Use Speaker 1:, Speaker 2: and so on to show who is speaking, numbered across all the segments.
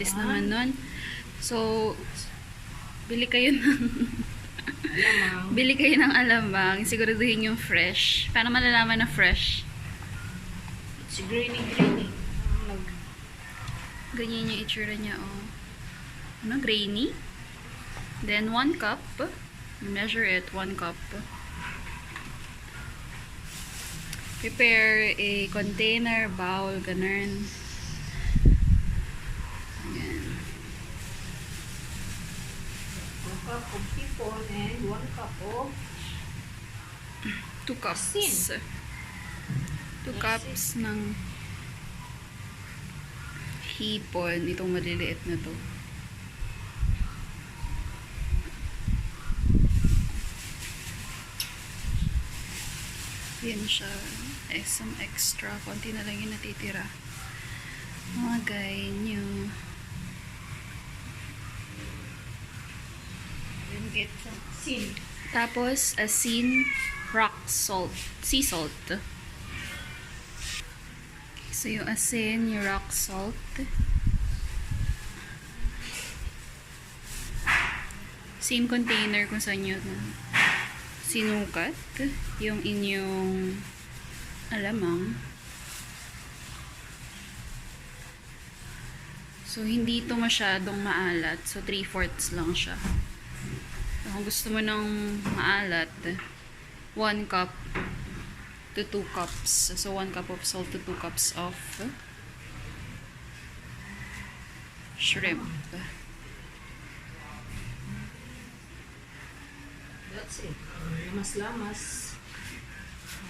Speaker 1: Bilis naman nun. So, bili kayo ng
Speaker 2: Alamang.
Speaker 1: bili kayo ng alamang. Siguraduhin yung fresh. Paano malalaman na fresh?
Speaker 2: Si grainy.
Speaker 1: Ganyan yung itsura niya, oh. Ano? Grainy? Then, 1 cup. Measure it, 1 cup. Prepare a container, bowl, ganun. Ayan.
Speaker 2: 1 cup of hipon and 1 cup of
Speaker 1: 2 cups.
Speaker 2: asin.
Speaker 1: 2 cups ng hipon. Itong maliliit na to. Yan siya. Some extra. Konti na lang yung natitira. Mga guy nyo.
Speaker 2: Then get some asin.
Speaker 1: Tapos, asin, rock salt. Sea salt. So, yung asin, yung rock salt. Same container kung saan nyo sinukat yung inyong alamang. So, hindi ito masyadong maalat. So, 3/4 lang siya. So, kung gusto mo ng maalat, 1 cup to 2 cups. So, 1 cup of salt to 2 cups of shrimp.
Speaker 2: That's it. Lamas-lamas.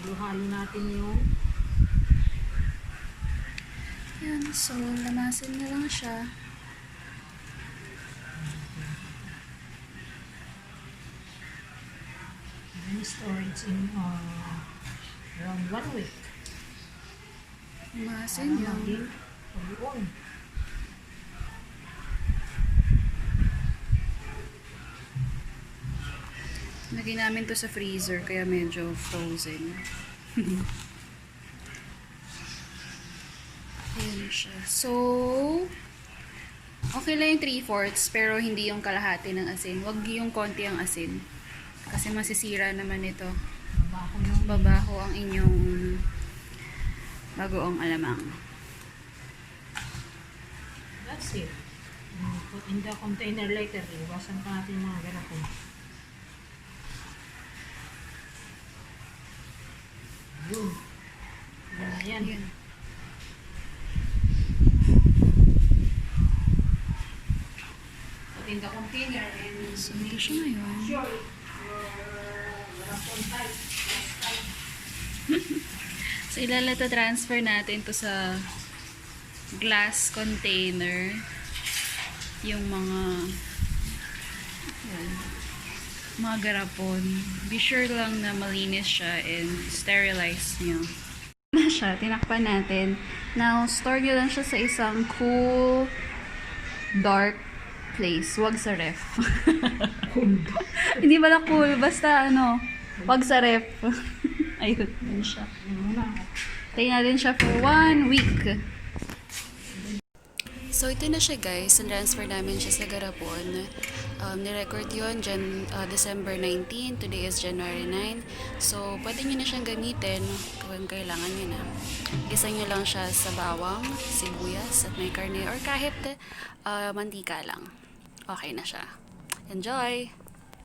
Speaker 2: Halo-halo natin yung
Speaker 1: Yan. So, lamasin na lang siya.
Speaker 2: and storage in around 1 week.
Speaker 1: Lamasin yan.
Speaker 2: Maging pag-uon.
Speaker 1: Lagay namin to sa freezer kaya medyo frozen. Ayan siya. So, okay lang yung 3/4 pero hindi yung kalahati ng asin. Wag yung konti ang asin. Kasi masisira naman ito. Babaho ang inyong bagoong alamang.
Speaker 2: That's it. Put in the container later. Iwasan pa natin mga garapon. Yun. Yan na yan.
Speaker 1: Ayan.
Speaker 2: Put in the container and
Speaker 1: So, ito siya ngayon.
Speaker 2: sure garapon type.
Speaker 1: So, ilalata transfer natin to sa glass container. Yung mga yan, mga garapon. Be sure lang na malinis siya and sterilize nyo. Na siya, tinakpan natin. Now, store nyo lang siya sa isang cool, dark place. Huwag sa ref. Hindi pala cool, basta ano, huwag sa ref. Ayun, yun siya. Tayo natin siya for 1 week. So, ito na siya guys. Transfer namin siya sa Garapon. Nirecord yun December 19. Today is January 9. So, pwede nyo na siyang gamitin kung kailangan nyo na. Gisa nyo lang siya sa bawang, sibuyas, at may karne or kahit mantika lang. Okay na siya. Enjoy!